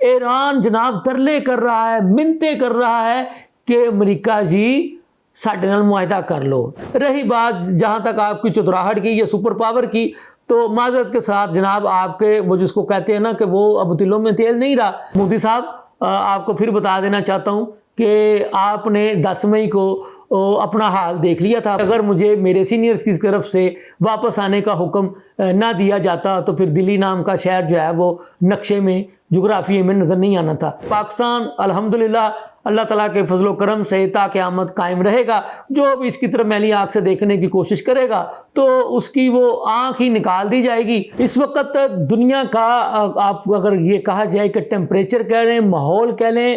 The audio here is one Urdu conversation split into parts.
ایران جناب ترلے کر رہا ہے، منتیں کر رہا ہے کہ امریکہ جی ساڈے نال معاہدہ کر لو۔ رہی بات جہاں تک آپ کی چتراہٹ کی یا سپر پاور کی، تو معذرت کے ساتھ جناب آپ کے وہ جس کو کہتے ہیں نا کہ وہ اب دلوں میں تیل نہیں رہا۔ مودی صاحب آپ کو پھر بتا دینا چاہتا ہوں کہ آپ نے 10 مئی کو اپنا حال دیکھ لیا تھا۔ اگر مجھے میرے سینئرز کی طرف سے واپس آنے کا حکم نہ دیا جاتا تو پھر دلی نام کا شہر جو ہے وہ نقشے میں، جغرافیے میں نظر نہیں آنا تھا۔ پاکستان الحمدللہ اللہ تعالیٰ کے فضل و کرم سے تا قیامت قائم رہے گا۔ جو بھی اس کی طرف میلی آنکھ سے دیکھنے کی کوشش کرے گا تو اس کی وہ آنکھ ہی نکال دی جائے گی۔ اس وقت دنیا کا آپ اگر یہ کہا جائے کہ ٹیمپریچر کہہ لیں، ماحول کہہ لیں،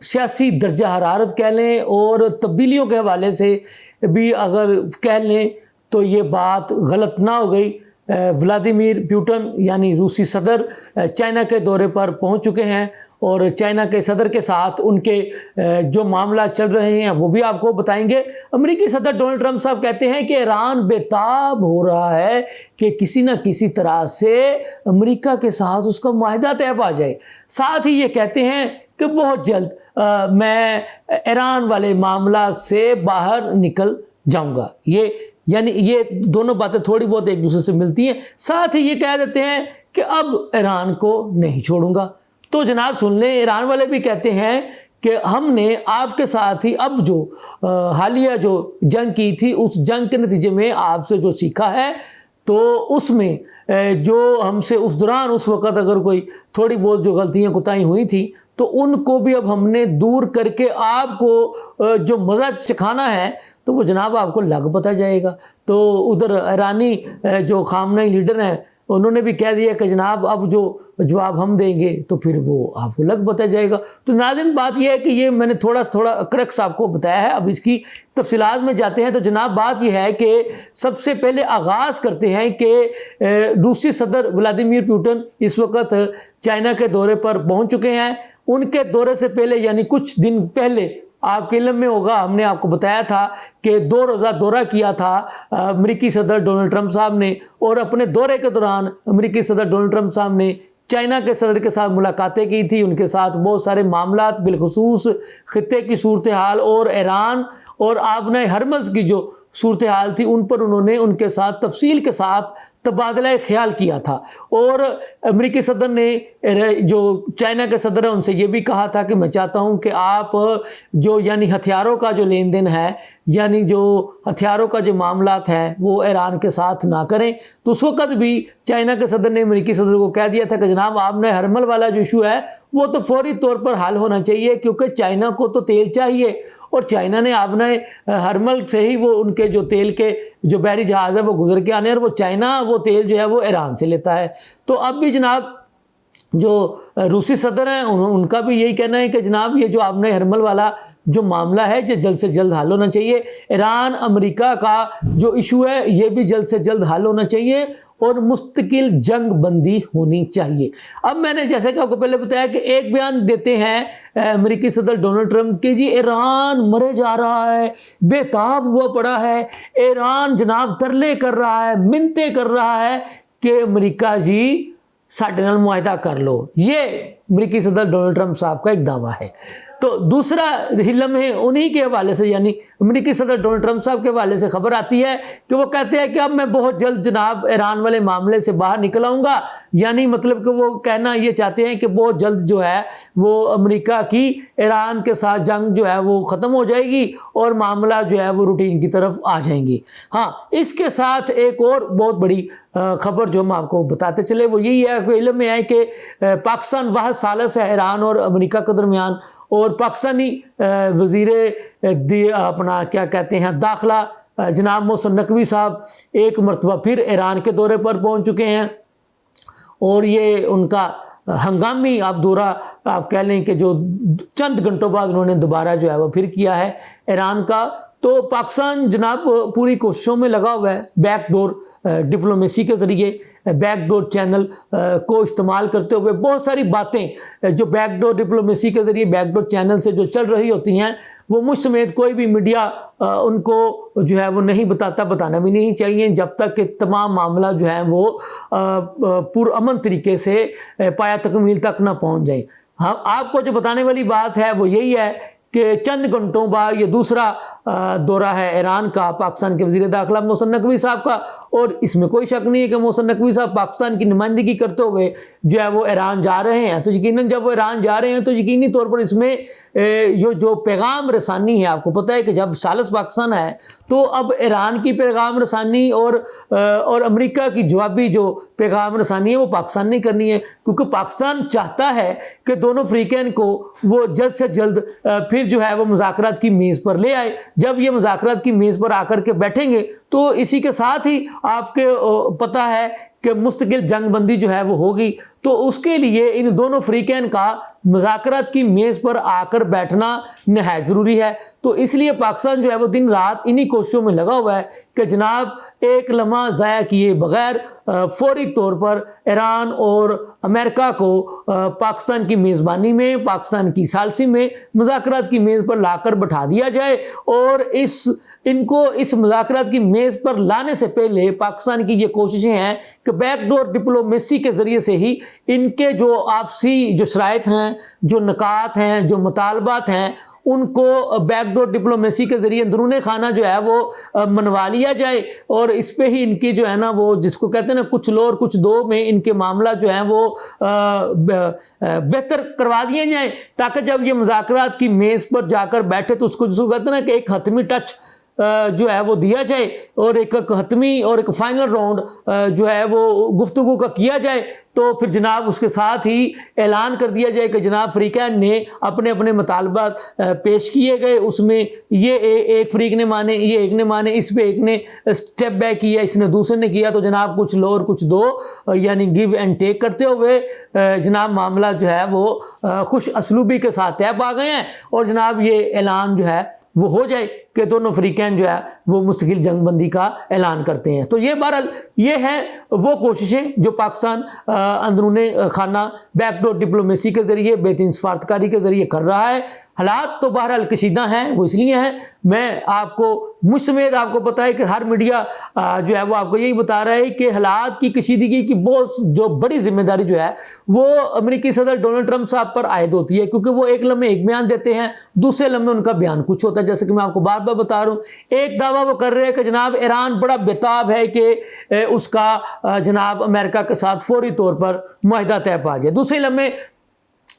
سیاسی درجہ حرارت کہہ لیں اور تبدیلیوں کے حوالے سے بھی اگر کہہ لیں تو یہ بات غلط نہ ہو گئی۔ ولادیمیر پوٹن یعنی روسی صدر چائنا کے دورے پر پہنچ چکے ہیں اور چائنا کے صدر کے ساتھ ان کے جو معاملات چل رہے ہیں وہ بھی آپ کو بتائیں گے۔ امریکی صدر ڈونلڈ ٹرمپ صاحب کہتے ہیں کہ ایران بےتاب ہو رہا ہے کہ کسی نہ کسی طرح سے امریکہ کے ساتھ اس کا معاہدہ طے پا جائے۔ ساتھ ہی یہ کہتے ہیں کہ بہت جلد میں ایران والے معاملات سے باہر نکل جاؤں گا۔ یعنی یہ دونوں باتیں تھوڑی بہت ایک دوسرے سے ملتی ہیں۔ ساتھ ہی یہ کہہ دیتے ہیں کہ اب ایران کو نہیں چھوڑوں گا۔ تو جناب سن لیں، ایران والے بھی کہتے ہیں کہ ہم نے آپ کے ساتھ ہی اب جو حالیہ جو جنگ کی تھی اس جنگ کے نتیجے میں آپ سے جو سیکھا ہے تو اس میں جو ہم سے اس دوران اس وقت اگر کوئی تھوڑی بہت جو غلطیاں کوتاہی ہوئی تھیں تو ان کو بھی اب ہم نے دور کر کے آپ کو جو مزہ چکھانا ہے تو وہ جناب آپ کو لگ پتہ جائے گا۔ تو ادھر ایرانی جو خامنئی لیڈر ہیں انہوں نے بھی کہہ دیا کہ جناب اب جو جواب ہم دیں گے تو پھر وہ آپ کو لگ پتہ جائے گا۔ تو ناظرین بات یہ ہے کہ یہ میں نے تھوڑا کرکس آپ کو بتایا ہے، اب اس کی تفصیلات میں جاتے ہیں۔ تو جناب بات یہ ہے کہ سب سے پہلے آغاز کرتے ہیں کہ روسی صدر ولادیمیر پوٹن اس وقت چائنا کے دورے پر پہنچ چکے ہیں۔ ان کے دورے سے پہلے یعنی کچھ دن پہلے آپ کے علم میں ہوگا ہم نے آپ کو بتایا تھا کہ 2 روزہ دورہ کیا تھا امریکی صدر ڈونلڈ ٹرمپ صاحب نے، اور اپنے دورے کے دوران امریکی صدر ڈونلڈ ٹرمپ صاحب نے چائنا کے صدر کے ساتھ ملاقاتیں کی تھی، ان کے ساتھ بہت سارے معاملات بالخصوص خطے کی صورتحال اور ایران اور آبنۂ ہرمز کی جو صورتحال تھی ان پر انہوں نے ان کے ساتھ تفصیل کے ساتھ تبادلہ خیال کیا تھا۔ اور امریکی صدر نے جو چائنا کے صدر ہیں ان سے یہ بھی کہا تھا کہ میں چاہتا ہوں کہ آپ جو یعنی ہتھیاروں کا جو لین دین ہے، یعنی جو ہتھیاروں کا جو معاملات ہیں وہ ایران کے ساتھ نہ کریں۔ تو اس وقت بھی چائنا کے صدر نے امریکی صدر کو کہہ دیا تھا کہ جناب آپ نے ہرمل والا جو ایشو ہے وہ تو فوری طور پر حل ہونا چاہیے، کیونکہ چائنا کو تو تیل چاہیے اور چائنا نے آبنائے ہرمل سے ہی وہ ان کے جو تیل کے جو بحری جہاز ہے وہ گزر کے آنے، اور وہ چائنا وہ تیل جو ہے وہ ایران سے لیتا ہے۔ تو اب بھی جناب جو روسی صدر ہیں ان کا بھی یہی کہنا ہے کہ جناب یہ جو آبنائے ہرمل والا جو معاملہ ہے یہ جلد سے جلد حل ہونا چاہیے۔ ایران امریکہ کا جو ایشو ہے یہ بھی جلد سے جلد حل ہونا چاہیے اور مستقل جنگ بندی ہونی چاہیے۔ اب میں نے جیسے کہ آپ کو پہلے بتایا کہ ایک بیان دیتے ہیں امریکی صدر ڈونلڈ ٹرمپ کہ جی ایران مرے جا رہا ہے، بے تاب ہوا پڑا ہے، ایران جناب ترلے کر رہا ہے، منتیں کر رہا ہے کہ امریکہ جی ساڈے نال معاہدہ کر لو۔ یہ امریکی صدر ڈونلڈ ٹرمپ صاحب کا ایک دعویٰ ہے۔ تو دوسرا علم ہے انہی کے حوالے سے یعنی امریکی صدر ڈونلڈ ٹرمپ صاحب کے حوالے سے خبر آتی ہے کہ وہ کہتے ہیں کہ اب میں بہت جلد جناب ایران والے معاملے سے باہر نکل آؤں گا، یعنی مطلب کہ وہ کہنا یہ چاہتے ہیں کہ بہت جلد جو ہے وہ امریکہ کی ایران کے ساتھ جنگ جو ہے وہ ختم ہو جائے گی اور معاملہ جو ہے وہ روٹین کی طرف آ جائیں گی۔ ہاں، اس کے ساتھ ایک اور بہت بڑی خبر جو ہم آپ کو بتاتے چلے وہ یہی ہے کہ علم میں ہے کہ پاکستان واحد ثالث ہے ایران اور امریکہ کے درمیان، اور پاکستانی وزیر اپنا کیا کہتے ہیں داخلہ جناب محسن نقوی صاحب ایک مرتبہ پھر ایران کے دورے پر پہنچ چکے ہیں، اور یہ ان کا ہنگامی آپ دورہ آپ کہہ لیں کہ جو چند گھنٹوں بعد انہوں نے دوبارہ جو ہے وہ پھر کیا ہے ایران کا۔ تو پاکستان جناب پوری کوششوں میں لگا ہوا ہے بیک ڈور ڈپلومیسی کے ذریعے، بیک ڈور چینل کو استعمال کرتے ہوئے بہت ساری باتیں جو بیک ڈور ڈپلومیسی کے ذریعے بیک ڈور چینل سے جو چل رہی ہوتی ہیں وہ مجھ سمیت کوئی بھی میڈیا ان کو جو ہے وہ نہیں بتاتا، بتانا بھی نہیں چاہیے جب تک کہ تمام معاملہ جو ہے وہ پرامن طریقے سے پایہ تکمیل تک نہ پہنچ جائیں۔ ہم آپ کو جو بتانے والی بات ہے وہ یہی ہے کہ چند گھنٹوں بعد یہ دوسرا دورہ ہے ایران کا پاکستان کے وزیر داخلہ محسن نقوی صاحب کا، اور اس میں کوئی شک نہیں ہے کہ محسن نقوی صاحب پاکستان کی نمائندگی کرتے ہوئے جو ہے وہ ایران جا رہے ہیں۔ تو یقیناً جب وہ ایران جا رہے ہیں تو یقینی طور پر اس میں جو پیغام رسانی ہے، آپ کو پتہ ہے کہ جب ثالث پاکستان ہے تو اب ایران کی پیغام رسانی اور امریکہ کی جوابی جو پیغام رسانی ہے وہ پاکستان نے کرنی ہے، کیونکہ پاکستان چاہتا ہے کہ دونوں فریقین کو وہ جلد سے جلد پھر جو ہے وہ مذاکرات کی میز پر لے آئے۔ جب یہ مذاکرات کی میز پر آ کر کے بیٹھیں گے تو اسی کے ساتھ ہی آپ کے پتہ ہے کہ مستقل جنگ بندی جو ہے وہ ہوگی، تو اس کے لیے ان دونوں فریقین کا مذاکرات کی میز پر آ کر بیٹھنا نہایت ضروری ہے۔ تو اس لیے پاکستان جو ہے وہ دن رات انہی کوششوں میں لگا ہوا ہے کہ جناب ایک لمحہ ضائع کیے بغیر فوری طور پر ایران اور امریکہ کو پاکستان کی میزبانی میں، پاکستان کی ثالثی میں مذاکرات کی میز پر لا کر بٹھا دیا جائے، اور ان کو اس مذاکرات کی میز پر لانے سے پہلے پاکستان کی یہ کوششیں ہیں کہ بیک ڈور ڈپلومیسی کے ذریعے سے ہی ان کے جو آپسی جو شرائط ہیں، جو نکات ہیں، جو مطالبات ہیں، ان کو بیک ڈور ڈپلومیسی کے ذریعے اندرون خانہ جو ہے وہ منوا لیا جائے، اور اس پہ ہی ان کی جو ہے نا وہ جس کو کہتے ہیں نا کچھ لو اور کچھ دو میں ان کے معاملہ جو ہیں وہ بہتر کروا دیے جائیں، تاکہ جب یہ مذاکرات کی میز پر جا کر بیٹھے تو اس کو جس کو کہتے ہیں نا کہ ایک حتمی ٹچ جو ہے وہ دیا جائے، اور ایک حتمی اور ایک فائنل راؤنڈ جو ہے وہ گفتگو کا کیا جائے، تو پھر جناب اس کے ساتھ ہی اعلان کر دیا جائے کہ جناب فریقین نے اپنے اپنے مطالبات پیش کیے گئے، اس میں یہ ایک فریق نے مانے، یہ ایک نے مانے، اس پہ ایک نے اسٹیپ بیک کیا، اس نے دوسرے نے کیا، تو جناب کچھ لو اور کچھ دو یعنی گیو اینڈ ٹیک کرتے ہوئے جناب معاملہ جو ہے وہ خوش اسلوبی کے ساتھ طے پا گئے ہیں، اور جناب یہ اعلان جو ہے وہ ہو جائے کہ دونوں فریقین جو ہے وہ مستقل جنگ بندی کا اعلان کرتے ہیں۔ تو یہ بہرحال یہ ہے وہ کوششیں جو پاکستان اندرون خانہ بیک ڈور ڈپلومیسی کے ذریعے، بہترین سفارتکاری کے ذریعے کر رہا ہے۔ حالات تو بہرحال کشیدہ ہیں، وہ اس لیے ہیں، میں آپ کو مجھ سمیت آپ کو پتہ ہے کہ ہر میڈیا جو ہے وہ آپ کو یہی بتا رہا ہے کہ حالات کی کشیدگی کی بہت جو بڑی ذمہ داری جو ہے وہ امریکی صدر ڈونلڈ ٹرمپ صاحب پر عائد ہوتی ہے، کیونکہ وہ ایک لمحے ایک بیان دیتے ہیں، دوسرے لمحے ان کا بیان کچھ ہوتا ہے، جیسے کہ میں آپ کو بار بار بتا رہا ہوں۔ ایک دعویٰ وہ کر رہے ہیں کہ جناب ایران بڑا بےتاب ہے کہ اس کا جناب امریکہ کے ساتھ فوری طور پر معاہدہ طے پا جائے، دوسرے لمحے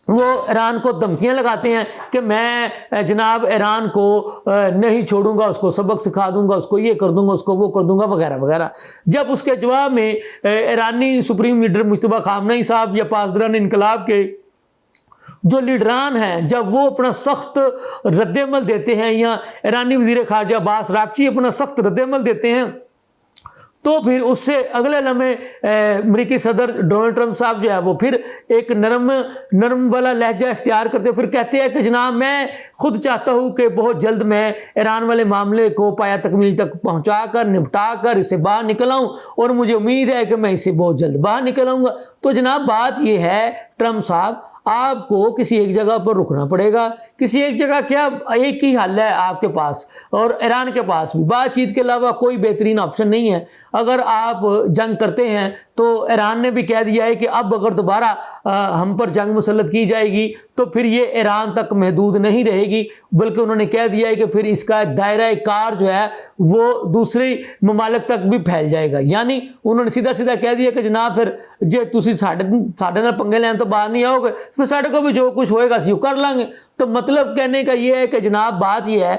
وہ ایران کو دھمکیاں لگاتے ہیں کہ میں جناب ایران کو نہیں چھوڑوں گا، اس کو سبق سکھا دوں گا، اس کو یہ کر دوں گا، اس کو وہ کر دوں گا وغیرہ وغیرہ۔ جب اس کے جواب میں ایرانی سپریم لیڈر مجتبیٰ خامنہئی صاحب یا پاسداران انقلاب کے جو لیڈران ہیں جب وہ اپنا سخت رد عمل دیتے ہیں، یا ایرانی وزیر خارجہ عباس راغچی اپنا سخت رد عمل دیتے ہیں، تو پھر اس سے اگلے لمحے امریکی صدر ڈونلڈ ٹرمپ صاحب جو ہے وہ پھر ایک نرم والا لہجہ اختیار کرتے پھر کہتے ہیں کہ جناب میں خود چاہتا ہوں کہ بہت جلد میں ایران والے معاملے کو پایہ تکمیل تک پہنچا کر نپٹا کر اسے باہر نکل آؤں، اور مجھے امید ہے کہ میں اسے بہت جلد باہر نکل آؤں گا۔ تو جناب بات یہ ہے ٹرمپ صاحب، آپ کو کسی ایک جگہ پر رکنا پڑے گا، کسی ایک جگہ کیا ایک ہی حل ہے آپ کے پاس اور ایران کے پاس بھی، بات چیت کے علاوہ کوئی بہترین آپشن نہیں ہے۔ اگر آپ جنگ کرتے ہیں تو ایران نے بھی کہہ دیا ہے کہ اب اگر دوبارہ ہم پر جنگ مسلط کی جائے گی تو پھر یہ ایران تک محدود نہیں رہے گی، بلکہ انہوں نے کہہ دیا ہے کہ پھر اس کا دائرہ کار جو ہے وہ دوسری ممالک تک بھی پھیل جائے گا۔ یعنی انہوں نے سیدھا کہہ دیا کہ جناب پھر جے تسی ساڈے نال پنگے لین تو باہر نہیں آؤ گے، پھر ساڈے کو بھی جو کچھ ہوئے گا اسی کر لیں گے۔ تو مطلب کہنے کا یہ ہے کہ جناب بات یہ ہے،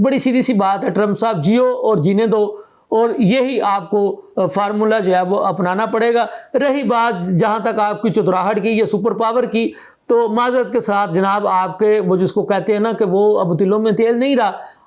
بڑی سیدھی سی بات ہے، ٹرمپ صاحب جیو اور جینے دو، اور یہی آپ کو فارمولہ جو ہے وہ اپنانا پڑے گا۔ رہی بات جہاں تک آپ کی چتراہٹ کی یا سپر پاور کی، تو معذرت کے ساتھ جناب آپ کے وہ جس کو کہتے ہیں نا کہ وہ اب دلوں میں تیل نہیں رہا،